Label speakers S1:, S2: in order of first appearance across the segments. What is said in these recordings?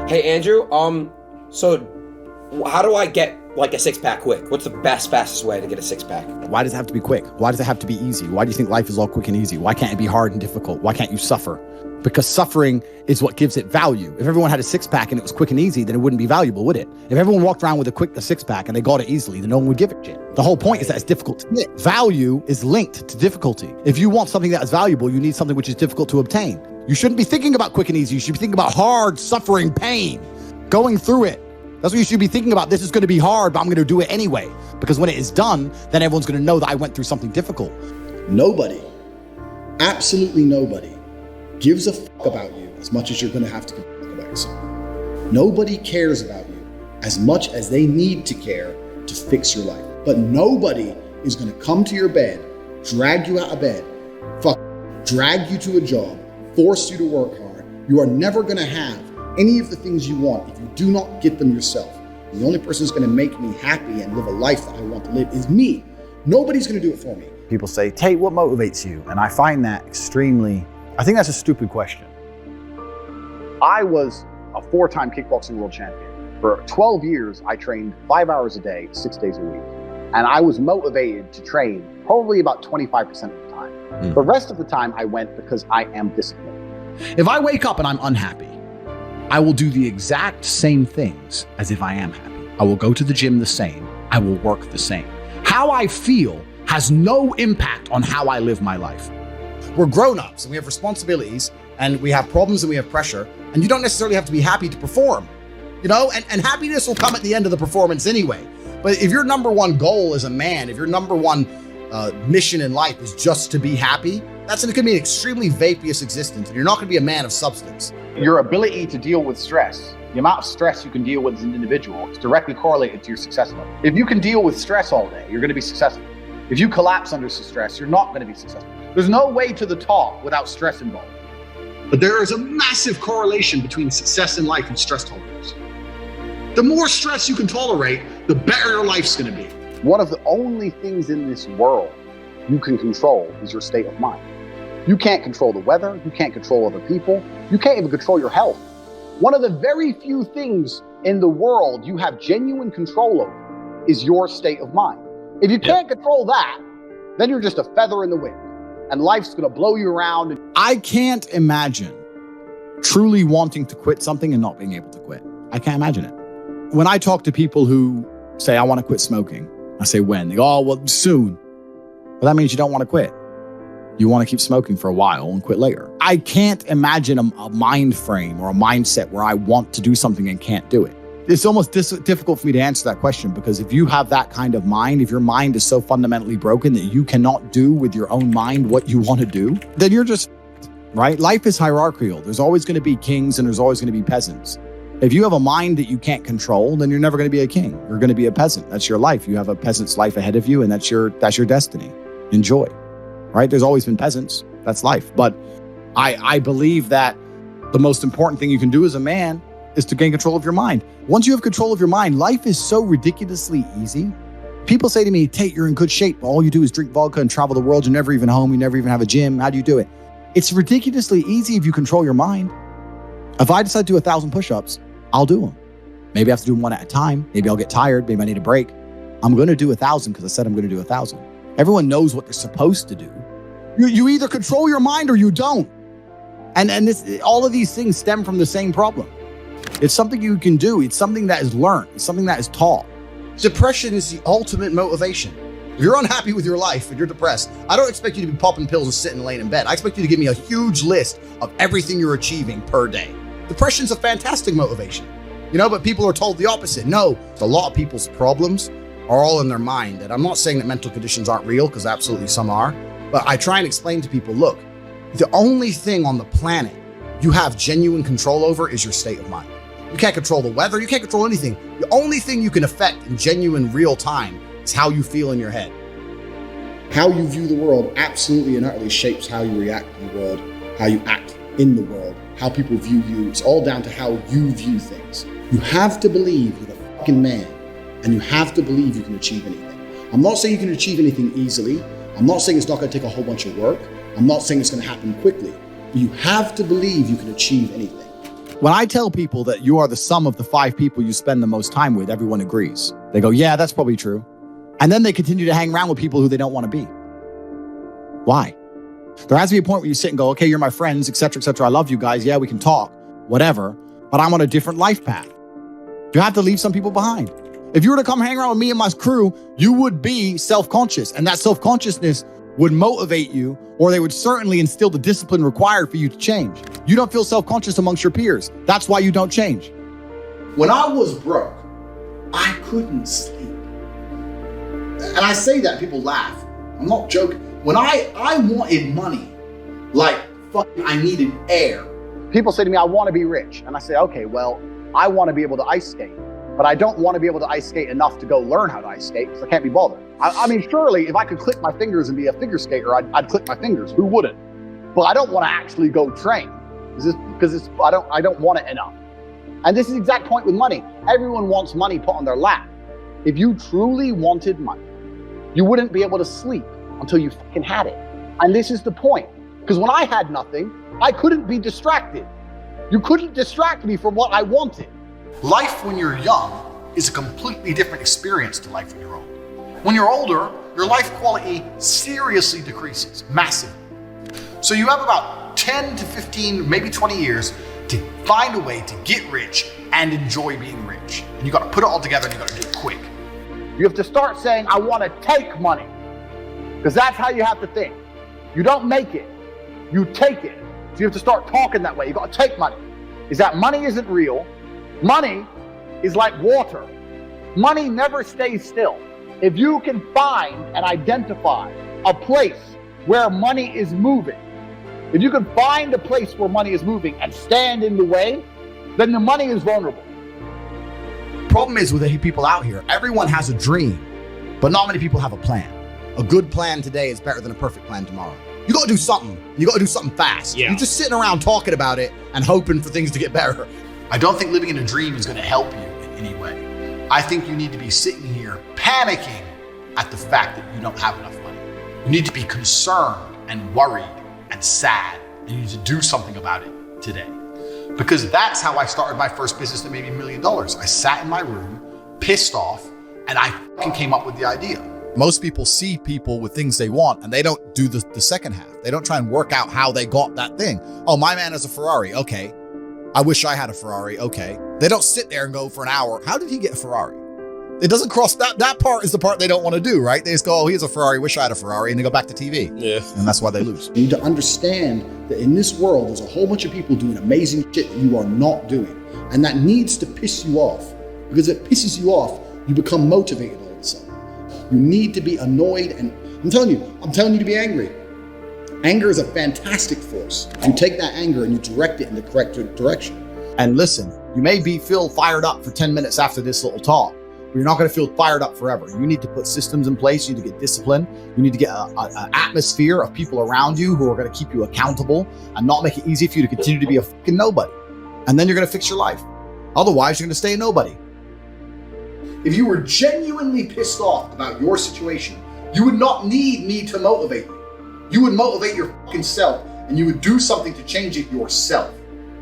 S1: Hey Andrew, so how do I get like a six-pack quick? What's the fastest way to get a six-pack?
S2: Why does it have to be quick? Why does it have to be easy? Why do you think life is all quick and easy? Why can't it be hard and difficult? Why can't you suffer? Because suffering is what gives it value. If everyone had a six-pack and it was quick and easy, then it wouldn't be valuable, would it? If everyone walked around with a six-pack and they got it easily, then no one would give a shit. The whole point is that it's difficult to get. Value is linked to difficulty. If you want something that is valuable, you need something which is difficult to obtain. You shouldn't be thinking about quick and easy. You should be thinking about hard, suffering, pain, going through it. That's what you should be thinking about. This is going to be hard, but I'm going to do it anyway. Because when it is done, then everyone's going to know that I went through something difficult.
S3: Nobody, absolutely nobody, gives a fuck about you as much as you're going to have to give a fuck about yourself. Nobody cares about you as much as they need to care to fix your life. But nobody is going to come to your bed, drag you out of bed, drag you to a job, force you to work hard. You are never going to have any of the things you want if you do not get them yourself. And the only person who's going to make me happy and live a life that I want to live is me. Nobody's going to do it for me.
S4: People say, Tate, what motivates you? And I find that I think that's a stupid question. I was a 4-time kickboxing world champion. For 12 years, I trained 5 hours a day, 6 days a week. And I was motivated to train probably about 25% of the time. The rest of the time I went because I am disciplined.
S2: If I wake up and I'm unhappy, I will do the exact same things as if I am happy. I will go to the gym the same. I will work the same. How I feel has no impact on how I live my life. We're grown-ups and we have responsibilities and we have problems and we have pressure, and you don't necessarily have to be happy to perform, you know, and happiness will come at the end of the performance anyway. But if your number one goal as a man, if your number one mission in life is just to be happy, that's going to be an extremely vaporous existence, and you're not going to be a man of substance.
S4: Your ability to deal with stress, the amount of stress you can deal with as an individual, is directly correlated to your success level. If you can deal with stress all day, you're going to be successful. If you collapse under stress, you're not going to be successful. There's no way to the top without stress involved.
S5: But there is a massive correlation between success in life and stress tolerance. The more stress you can tolerate, the better your life's going to be.
S4: One of the only things in this world you can control is your state of mind. You can't control the weather. You can't control other people. You can't even control your health. One of the very few things in the world you have genuine control over is your state of mind. If you can't control that, then you're just a feather in the wind, and life's going to blow you around.
S2: I can't imagine truly wanting to quit something and not being able to quit. I can't imagine it. When I talk to people who say, I want to quit smoking, I say, when? They go, oh, well, soon. Well, that means you don't want to quit. You want to keep smoking for a while and quit later. I can't imagine a mind frame or a mindset where I want to do something and can't do it. It's almost difficult for me to answer that question, because if you have that kind of mind, if your mind is so fundamentally broken that you cannot do with your own mind what you want to do, then you're just, right? Life is hierarchical. There's always going to be kings and there's always going to be peasants. If you have a mind that you can't control, then you're never going to be a king. You're going to be a peasant. That's your life. You have a peasant's life ahead of you, and that's your destiny. Enjoy, right? There's always been peasants. That's life. But I believe that the most important thing you can do as a man is to gain control of your mind. Once you have control of your mind, life is so ridiculously easy. People say to me, Tate, you're in good shape. All you do is drink vodka and travel the world. You're never even home. You never even have a gym. How do you do it? It's ridiculously easy if you control your mind. If I decide to do 1,000 push-ups, I'll do them. Maybe I have to do them one at a time. Maybe I'll get tired. Maybe I need a break. I'm going to do 1,000 because I said I'm going to do 1,000. Everyone knows what they're supposed to do. You either control your mind or you don't. And all of these things stem from the same problem. It's something you can do. It's something that is learned. It's something that is taught. Depression is the ultimate motivation. If you're unhappy with your life and you're depressed, I don't expect you to be popping pills and sitting and laying in bed. I expect you to give me a huge list of everything you're achieving per day. Depression's a fantastic motivation, you know, but people are told the opposite. No, a lot of people's problems are all in their mind. And I'm not saying that mental conditions aren't real, because absolutely some are, but I try and explain to people, look, the only thing on the planet you have genuine control over is your state of mind. You can't control the weather. You can't control anything. The only thing you can affect in genuine real time is how you feel in your head.
S3: How you view the world absolutely and utterly shapes how you react to the world, how you act in the world, how people view you. It's all down to how you view things. You have to believe you're the fucking man, and you have to believe you can achieve anything. I'm not saying you can achieve anything easily. I'm not saying it's not going to take a whole bunch of work. I'm not saying it's going to happen quickly. But you have to believe you can achieve anything.
S2: When I tell people that you are the sum of the 5 people you spend the most time with, everyone agrees. They go, yeah, that's probably true. And then they continue to hang around with people who they don't want to be. Why? There has to be a point where you sit and go, okay, you're my friends, et cetera, et cetera. I love you guys. Yeah, we can talk, whatever. But I'm on a different life path. You have to leave some people behind. If you were to come hang around with me and my crew, you would be self-conscious. And that self-consciousness would motivate you, or they would certainly instill the discipline required for you to change. You don't feel self-conscious amongst your peers. That's why you don't change.
S3: When I was broke, I couldn't sleep. And I say that, people laugh. I'm not joking. When I wanted money, like fucking I needed air.
S4: People say to me, I want to be rich. And I say, okay, well, I want to be able to ice skate, but I don't want to be able to ice skate enough to go learn how to ice skate because I can't be bothered. I mean, surely if I could click my fingers and be a figure skater, I'd click my fingers. Who wouldn't? But I don't want to actually go train because I don't want it enough. And this is the exact point with money. Everyone wants money put on their lap. If you truly wanted money, you wouldn't be able to sleep until you fucking had it. And this is the point. Because when I had nothing, I couldn't be distracted. You couldn't distract me from what I wanted.
S3: Life when you're young is a completely different experience to life when you're old. When you're older, your life quality seriously decreases, massively. So you have about 10 to 15, maybe 20 years to find a way to get rich and enjoy being rich. And you gotta put it all together and you gotta do it quick.
S4: You have to start saying, I want to take money. Because that's how you have to think. You don't make it, you take it. So you have to start talking that way. You got to take money. Is that money isn't real. Money is like water. Money never stays still. If you can find and identify a place where money is moving, if you can find a place where money is moving and stand in the way, then the money is vulnerable.
S2: Problem is with the people out here, everyone has a dream, but not many people have a plan. A good plan today is better than a perfect plan tomorrow. You got to do something. You got to do something fast.
S1: Yeah.
S2: You're just sitting around talking about it and hoping for things to get better.
S3: I don't think living in a dream is going to help you in any way. I think you need to be sitting here panicking at the fact that you don't have enough money. You need to be concerned and worried and sad, and you need to do something about it today. Because that's how I started my first business that made me $1 million. I sat in my room, pissed off, and I fucking came up with the idea.
S2: Most people see people with things they want and they don't do the second half. They don't try and work out how they got that thing. Oh, my man has a Ferrari. Okay. I wish I had a Ferrari. Okay. They don't sit there and go for an hour. How did he get a Ferrari? It doesn't cross that part is the part they don't want to do, right? They just go, oh, he has a Ferrari. Wish I had a Ferrari. And they go back to TV.
S1: Yeah.
S2: And that's why they lose.
S3: You need to understand that in this world, there's a whole bunch of people doing amazing shit that you are not doing. And that needs to piss you off. Because if it pisses you off, you become motivated all of a sudden. You need to be annoyed, and I'm telling you to be angry. Anger is a fantastic force. You take that anger and you direct it in the correct direction.
S2: And listen, you may feel fired up for 10 minutes after this little talk, but you're not going to feel fired up forever. You need to put systems in place. You need to get discipline. You need to get an atmosphere of people around you who are going to keep you accountable and not make it easy for you to continue to be a fucking nobody. And then you're going to fix your life. Otherwise, you're going to stay a nobody.
S3: If you were genuinely pissed off about your situation, you would not need me to motivate you. You would motivate your fucking self, and you would do something to change it yourself.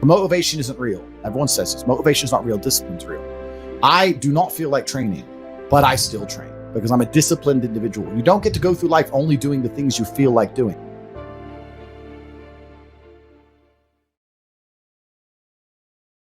S2: Motivation isn't real. Everyone says this. Motivation is not real. Discipline's real. I do not feel like training, but I still train because I'm a disciplined individual. You don't get to go through life only doing the things you feel like doing.